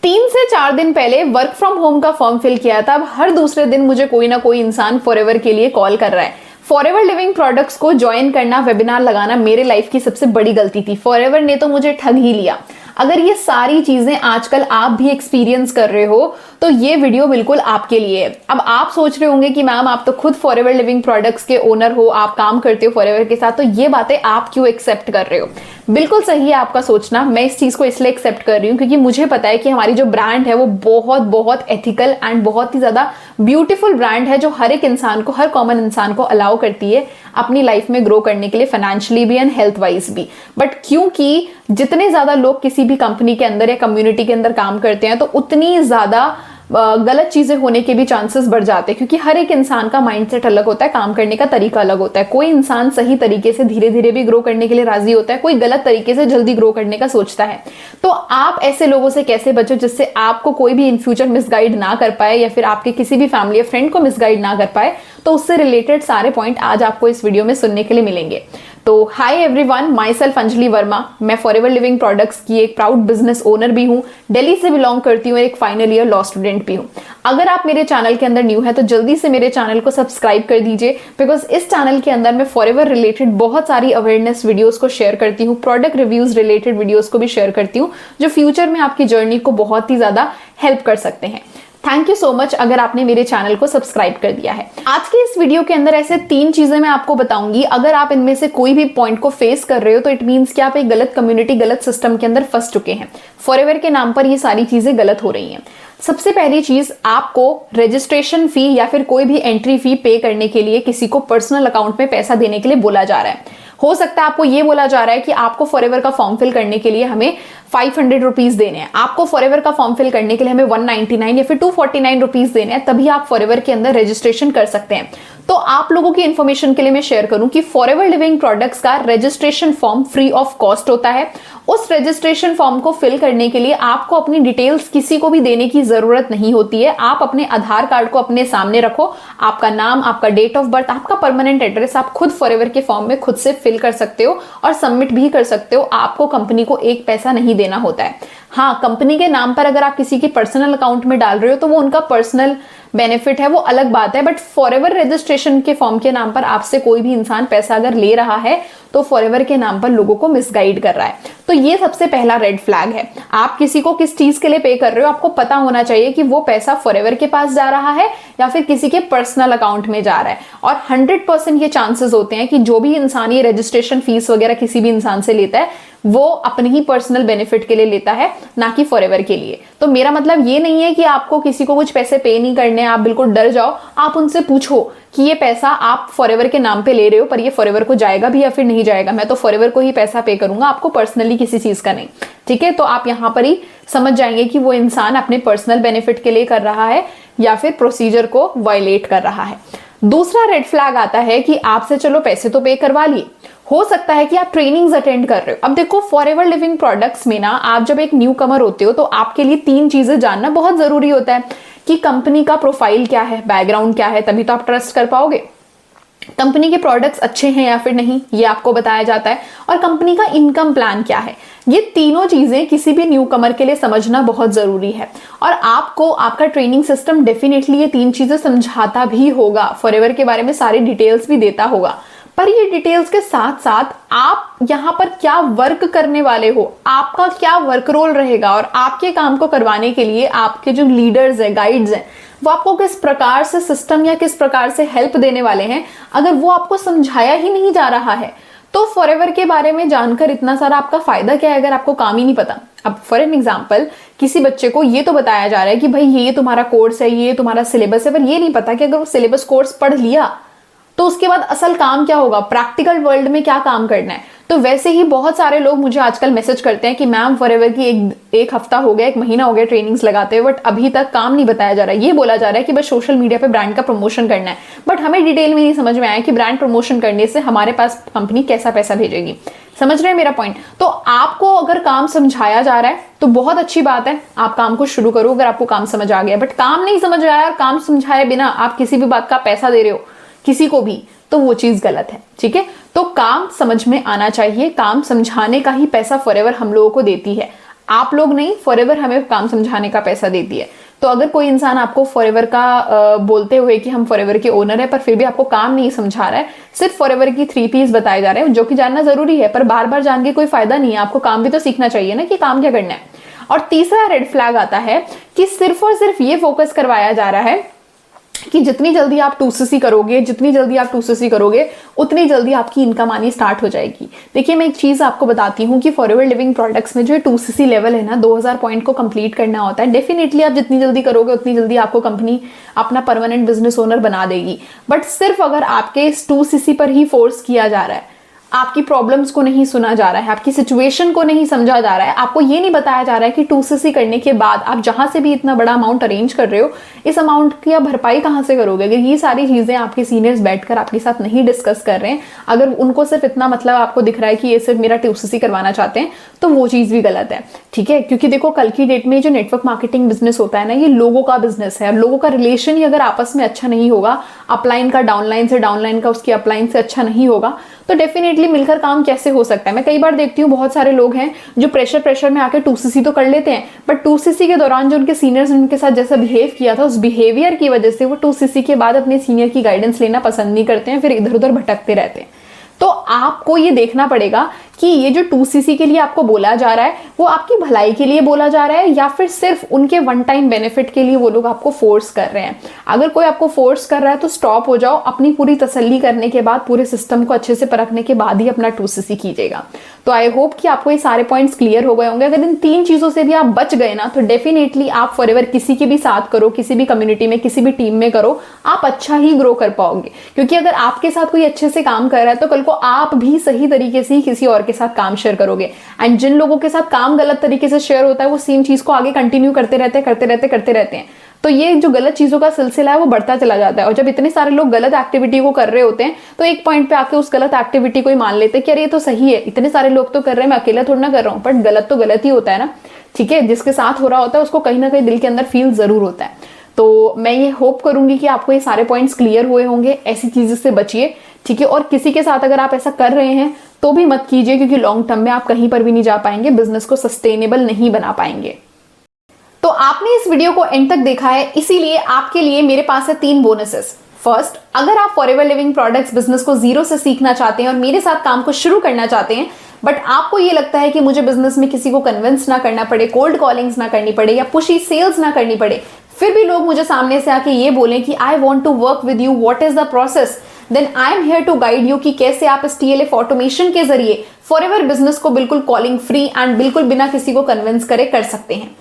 3 से 4 दिन पहले वर्क फ्रॉम होम का फॉर्म फिल किया था। अब हर दूसरे दिन मुझे कोई ना कोई इंसान फॉरएवर के लिए कॉल कर रहा है। फॉरएवर लिविंग प्रोडक्ट्स को ज्वाइन करना, वेबिनार लगाना मेरे लाइफ की सबसे बड़ी गलती थी। फॉरएवर ने तो मुझे ठग ही लिया। अगर ये सारी चीजें आजकल आप भी एक्सपीरियंस कर रहे हो तो ये वीडियो बिल्कुल आपके लिए है। अब आप सोच रहे होंगे कि मैम आप तो खुद फॉरएवर लिविंग प्रोडक्ट्स के ओनर हो, आप काम करते हो फॉरएवर के साथ, तो ये बातें आप क्यों एक्सेप्ट कर रहे हो? बिल्कुल सही है आपका सोचना। मैं इस चीज को इसलिए एक्सेप्ट कर रही हूँ क्योंकि मुझे पता है कि हमारी जो ब्रांड है वो बहुत बहुत एथिकल एंड बहुत ही ज्यादा ब्यूटीफुल ब्रांड है, जो हर एक इंसान को, हर कॉमन इंसान को अलाउ करती है अपनी लाइफ में ग्रो करने के लिए, फाइनेंशियली भी एंड हेल्थ वाइज भी। बट क्योंकि जितने ज्यादा लोग किसी भी कंपनी के अंदर या कम्युनिटी के अंदर काम करते हैं तो उतनी ज्यादा गलत चीजें होने के भी चांसेस बढ़ जाते हैं, क्योंकि हर एक इंसान का माइंडसेट अलग होता है, काम करने का तरीका अलग होता है। कोई इंसान सही तरीके से धीरे धीरे भी ग्रो करने के लिए राजी होता है, कोई गलत तरीके से जल्दी ग्रो करने का सोचता है। तो आप ऐसे लोगों से कैसे बचो जिससे आपको कोई भी इन फ्यूचर मिसगाइड ना कर पाए या फिर आपके किसी भी फैमिली या फ्रेंड को मिसगाइड ना कर पाए। तो उससे रिलेटेड सारे पॉइंट आज आपको इस वीडियो में सुनने के लिए मिलेंगे। तो hi everyone, my self Anjali Verma. मैं फॉरएवर लिविंग प्रोडक्ट्स की एक प्राउड बिजनेस ओनर भी हूँ, दिल्ली से बिलोंग करती हूँ, एक फाइनल ईयर लॉ स्टूडेंट भी हूँ। अगर आप मेरे चैनल के अंदर न्यू है तो जल्दी से मेरे चैनल को सब्सक्राइब कर दीजिए, बिकॉज इस चैनल के अंदर मैं फॉरएवर रिलेटेड बहुत सारी अवेयरनेस वीडियोस को शेयर करती हूँ, प्रोडक्ट रिव्यूज रिलेटेड वीडियोस को भी शेयर करती हूँ, जो फ्यूचर में आपकी जर्नी को बहुत ही ज्यादा हेल्प कर सकते हैं। थैंक यू सो मच अगर आपने मेरे चैनल को सब्सक्राइब कर दिया है। आज के इस वीडियो के अंदर ऐसे 3 चीजें मैं आपको बताऊंगी। अगर आप इनमें से कोई भी पॉइंट को फेस कर रहे हो तो इट मींस कि आप एक गलत कम्युनिटी, गलत सिस्टम के अंदर फंस चुके हैं। फॉरएवर के नाम पर ये सारी चीजें गलत हो रही हैं। सबसे पहली चीज, आपको रजिस्ट्रेशन फी या फिर कोई भी एंट्री फी पे करने के लिए किसी को पर्सनल अकाउंट में पैसा देने के लिए बोला जा रहा है। हो सकता है आपको ये बोला जा रहा है कि आपको फॉरएवर का फॉर्म फिल करने के लिए हमें 500 रुपीज देने हैं, आपको फॉरएवर का फॉर्म फिल करने के लिए हमें 199 या फिर 249 रुपीज देने हैं, तभी आप फॉरएवर के अंदर रजिस्ट्रेशन कर सकते हैं। तो आप लोगों की इंफॉर्मेशन के लिए मैं शेयर करूं कि फॉरएवर लिविंग प्रोडक्ट्स का registration form free of cost होता है। उस रजिस्ट्रेशन फॉर्म को फिल करने के लिए आपको अपनी डिटेल्स किसी को भी देने की जरूरत नहीं होती है। आप अपने आधार कार्ड को अपने सामने रखो, आपका नाम, आपका डेट ऑफ बर्थ, आपका परमानेंट एड्रेस आप खुद फॉरएवर के फॉर्म में खुद से फिल कर सकते हो और सबमिट भी कर सकते हो। आपको कंपनी को एक पैसा नहीं देना होता है। हाँ, कंपनी के नाम पर अगर आप किसी के पर्सनल अकाउंट में डाल रहे हो तो वो उनका पर्सनल बेनिफिट है, वो अलग बात है। बट फॉरएवर रजिस्ट्रेशन के फॉर्म के नाम पर आपसे कोई भी इंसान पैसा अगर ले रहा है तो फॉरएवर के नाम पर लोगों को मिसगाइड कर रहा है। तो ये सबसे पहला रेड फ्लैग है। आप किसी को किस चीज के लिए पे कर रहे हो, आपको पता होना चाहिए कि वो पैसा फॉरएवर के पास जा रहा है या फिर किसी के पर्सनल अकाउंट में जा रहा है। और 100% ये चांसेस होते हैं कि जो भी इंसान ये रजिस्ट्रेशन फीस वगैरह किसी भी इंसान से लेता है वो अपने ही पर्सनल बेनिफिट के लिए लेता है, ना कि फॉरएवर के लिए। तो मेरा मतलब ये नहीं है कि आपको किसी को कुछ पैसे पे नहीं करने, आप बिल्कुल डर जाओ। आप उनसे पूछो कि ये पैसा आप फॉरएवर के नाम पे ले रहे हो, पर ये फॉरएवर को जाएगा भी या फिर नहीं जाएगा। मैं तो फॉरएवर को ही पैसा पे करूंगा, आपको पर्सनली किसी चीज का नहीं। ठीक है, तो आप यहाँ पर ही समझ जाएंगे कि वो इंसान अपने पर्सनल बेनिफिट के लिए कर रहा है या फिर प्रोसीजर को वायलेट कर रहा है। दूसरा रेड फ्लैग आता है कि आपसे चलो पैसे तो पे करवा लिए, हो सकता है कि आप ट्रेनिंग्स अटेंड कर रहे हो। अब देखो, फॉरएवर लिविंग प्रोडक्ट्स में ना, आप जब एक न्यू कमर होते हो तो आपके लिए 3 चीजें जानना बहुत जरूरी होता है कि कंपनी का प्रोफाइल क्या है, बैकग्राउंड क्या है, तभी तो आप ट्रस्ट कर पाओगे। कंपनी के प्रोडक्ट्स अच्छे हैं या फिर नहीं, ये आपको बताया जाता है। और कंपनी का इनकम प्लान क्या है, ये तीनों चीजें किसी भी न्यू कमर के लिए समझना बहुत जरूरी है। और आपको आपका ट्रेनिंग सिस्टम डेफिनेटली ये 3 चीजें समझाता भी होगा, फॉरएवर के बारे में सारी डिटेल्स भी देता होगा। पर ये डिटेल्स के साथ साथ आप यहाँ पर क्या वर्क करने वाले हो, आपका क्या वर्क रोल रहेगा, और आपके काम को करवाने के लिए आपके जो लीडर्स हैं, गाइड्स हैं, वो आपको किस प्रकार से सिस्टम या किस प्रकार से हेल्प देने वाले हैं, अगर वो आपको समझाया ही नहीं जा रहा है तो फॉरएवर के बारे में जानकर इतना सारा आपका फायदा क्या है अगर आपको काम ही नहीं पता। अब फॉर एन एग्जाम्पल, किसी बच्चे को ये तो बताया जा रहा है कि भाई ये तुम्हारा कोर्स है, ये तुम्हारा सिलेबस है, पर ये नहीं पता कि अगर वो सिलेबस कोर्स पढ़ लिया तो उसके बाद असल काम क्या होगा, प्रैक्टिकल वर्ल्ड में क्या काम करना है। तो वैसे ही बहुत सारे लोग मुझे आजकल मैसेज करते हैं कि मैम फॉरएवर की एक हफ्ता हो गया, 1 महीना हो गया ट्रेनिंग्स लगाते हुए, बट अभी तक काम नहीं बताया जा रहा है। ये बोला जा रहा है कि बस सोशल मीडिया पे ब्रांड का प्रमोशन करना है, बट हमें डिटेल में नहीं समझ में आया कि ब्रांड प्रमोशन करने से हमारे पास कंपनी कैसा पैसा भेजेगी। समझ रहे हैं मेरा पॉइंट? तो आपको अगर काम समझाया जा रहा है तो बहुत अच्छी बात है, आप काम को शुरू करो अगर आपको काम समझ आ गया। बट काम नहीं समझ आया और काम समझाए बिना आप किसी भी बात का पैसा दे रहे हो किसी को भी, तो वो चीज गलत है। ठीक है, तो काम समझ में आना चाहिए, काम समझाने का ही पैसा फॉरएवर हम लोगों को देती है। आप लोग नहीं, फॉरएवर हमें काम समझाने का पैसा देती है। तो अगर कोई इंसान आपको फॉरएवर का बोलते हुए कि हम फॉरएवर के ओनर है, पर फिर भी आपको काम नहीं समझा रहा है, सिर्फ फॉरएवर की 3 Ps बताए जा रहे हैं, जो कि जानना जरूरी है, पर बार बार जान के कोई फायदा नहीं है। आपको काम भी तो सीखना चाहिए ना कि काम क्या करना है। और तीसरा रेड फ्लैग आता है कि सिर्फ और सिर्फ ये फोकस करवाया जा रहा है कि जितनी जल्दी आप 2cc करोगे, जितनी जल्दी आप 2cc करोगे, उतनी जल्दी आपकी इनकम आनी स्टार्ट हो जाएगी। देखिए, मैं एक चीज आपको बताती हूँ कि फॉरएवर लिविंग प्रोडक्ट्स में जो 2cc लेवल है ना, 2000 पॉइंट को कंप्लीट करना होता है। डेफिनेटली आप जितनी जल्दी करोगे उतनी जल्दी आपको कंपनी अपना परमानेंट बिजनेस ओनर बना देगी। बट सिर्फ अगर आपके इस 2cc पर ही फोर्स किया जा रहा है, आपकी प्रॉब्लम्स को नहीं सुना जा रहा है, आपकी सिचुएशन को नहीं समझा जा रहा है, आपको ये नहीं बताया जा रहा है कि 2cc करने के बाद आप जहां से भी इतना बड़ा अमाउंट अरेंज कर रहे हो, इस अमाउंट की आप भरपाई कहां से करोगे। अगर ये सारी चीजें आपके सीनियर्स बैठकर आपके साथ नहीं डिस्कस कर रहे हैं, अगर उनको सिर्फ इतना मतलब आपको दिख रहा है कि ये सिर्फ मेरा 2cc करवाना चाहते हैं, तो वो चीज भी गलत है। ठीक है, क्योंकि देखो, कल की डेट में जो नेटवर्क मार्केटिंग बिजनेस होता है ना, ये लोगों का बिजनेस है। लोगों का रिलेशन ही अगर आपस में अच्छा नहीं होगा, अपलाइन का डाउनलाइन से, डाउनलाइन का उसकी अपलाइन से अच्छा नहीं होगा, तो डेफिनेटली मिलकर काम कैसे हो सकता है। मैं कई बार देखती हूँ बहुत सारे लोग हैं जो प्रेशर में आके 2cc तो कर लेते हैं, बट 2cc के दौरान जो उनके सीनियर्स ने उनके साथ जैसा बिहेव किया था, उस बिहेवियर की वजह से वो 2cc के बाद अपने सीनियर की गाइडेंस लेना पसंद नहीं करते हैं, फिर इधर उधर भटकते रहते हैं। तो आपको ये देखना पड़ेगा कि ये जो 2cc के लिए आपको बोला जा रहा है, वो आपकी भलाई के लिए बोला जा रहा है या फिर सिर्फ उनके वन टाइम बेनिफिट के लिए वो लोग आपको फोर्स कर रहे हैं। अगर कोई आपको फोर्स कर रहा है तो स्टॉप हो जाओ, अपनी पूरी तसल्ली करने के बाद, पूरे सिस्टम को अच्छे से परखने के बाद ही अपना 2cc कीजिएगा। तो आई होप कि आपको ये सारे पॉइंट्स क्लियर हो गए होंगे। अगर इन 3 चीजों से भी आप बच गए ना, तो डेफिनेटली आप फॉरएवर किसी के भी साथ करो, किसी भी कम्युनिटी में, किसी भी टीम में करो, आप अच्छा ही ग्रो कर पाओगे। क्योंकि अगर आपके साथ कोई अच्छे से काम कर रहा है, तो कल को आप भी सही तरीके से ही किसी और के साथ काम शेयर करोगे। एंड जिन लोगों के साथ काम गलत तरीके से शेयर होता है, वो सेम चीज को आगे कंटिन्यू करते रहते हैं। तो ये जो गलत चीजों का सिलसिला है वो बढ़ता चला जाता है। और जब इतने सारे लोग गलत एक्टिविटी को कर रहे होते हैं, तो एक पॉइंट पे आके उस गलत एक्टिविटी को ही मान लेते हैं कि अरे ये तो सही है, इतने सारे लोग तो कर रहे हैं, मैं अकेला थोड़ा ना कर रहा हूँ। बट गलत तो गलत ही होता है ना। ठीक है, जिसके साथ हो रहा होता है उसको कहीं ना कहीं दिल के अंदर फील जरूर होता है। तो मैं ये होप करूंगी कि आपको ये सारे पॉइंट्स क्लियर हुए होंगे। ऐसी चीजों से बचिए, ठीक है। और किसी के साथ अगर आप ऐसा कर रहे हैं तो भी मत कीजिए, क्योंकि लॉन्ग टर्म में आप कहीं पर भी नहीं जा पाएंगे, बिजनेस को सस्टेनेबल नहीं बना पाएंगे। तो आपने इस वीडियो को एंड तक देखा है, इसीलिए आपके लिए मेरे पास है 3 बोनसेस। फर्स्ट, अगर आप फॉरएवर लिविंग प्रोडक्ट्स बिजनेस को जीरो से सीखना चाहते हैं और मेरे साथ काम को शुरू करना चाहते हैं, बट आपको ये लगता है कि मुझे बिजनेस में किसी को कन्विंस ना करना पड़े, कोल्ड कॉलिंग्स ना करनी पड़े या पुशी सेल्स ना करनी पड़े, फिर भी लोग मुझे सामने से आके ये बोलें कि I want to work with you, what is the process, then I am here to guide you कि कैसे आप इस TLF ऑटोमेशन के जरिए फॉरएवर बिजनेस को बिल्कुल कॉलिंग फ्री एंड बिल्कुल बिना किसी को कन्विंस करे कर सकते हैं।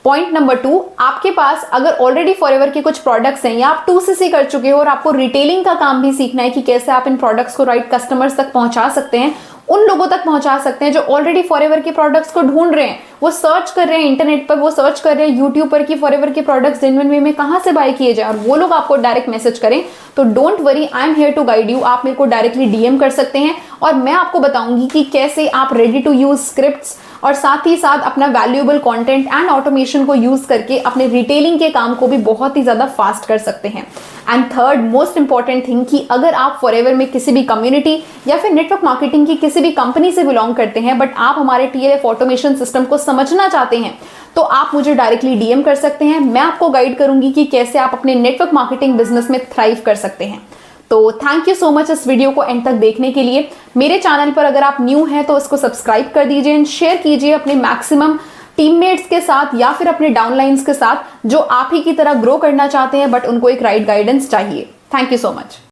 पॉइंट नंबर 2, आपके पास अगर ऑलरेडी फॉरएवर के कुछ प्रोडक्ट्स हैं या आप 2cc कर चुके हो और आपको रिटेलिंग का काम भी सीखना है कि कैसे आप इन प्रोडक्ट्स को राइट कस्टमर्स तक पहुंचा सकते हैं, उन लोगों तक पहुंचा सकते हैं जो ऑलरेडी फॉरएवर के प्रोडक्ट्स को ढूंढ रहे हैं, वो सर्च कर रहे हैं इंटरनेट पर, वो सर्च कर रहे हैं यूट्यूब पर कि फॉरएवर के प्रोडक्ट्स जेन्युइन वे में कहां से बाय किए जाए, और वो लोग आपको डायरेक्ट मैसेज करें, तो don't worry, I am here to guide you. आप मेरे को डायरेक्टली DM कर सकते हैं और मैं आपको बताऊंगी कि कैसे आप रेडी टू यूज स्क्रिप्ट्स और साथ ही साथ अपना वैल्यूएबल कंटेंट एंड ऑटोमेशन को यूज करके अपने रिटेलिंग के काम को भी बहुत ही ज्यादा फास्ट कर सकते हैं। And third most important thing कि अगर आप फॉरएवर में किसी भी कम्युनिटी या फिर नेटवर्क मार्केटिंग की किसी भी कंपनी से बिलोंग करते हैं, बट आप हमारे TLF ऑटोमेशन सिस्टम को समझना चाहते हैं, तो आप मुझे डायरेक्टली DM कर सकते हैं। मैं आपको गाइड करूंगी कि कैसे आप अपने नेटवर्क मार्केटिंग बिजनेस में थ्राइव कर सकते हैं। तो थैंक यू सो मच इस वीडियो को एंड तक देखने के लिए। मेरे चैनल पर अगर आप न्यू हैं तो इसको सब्सक्राइब कर दीजिए एंड शेयर कीजिए अपने मैक्सिमम टीममेट्स के साथ या फिर अपने डाउनलाइंस के साथ जो आप ही की तरह ग्रो करना चाहते हैं, बट उनको एक राइट गाइडेंस चाहिए। Thank you so much.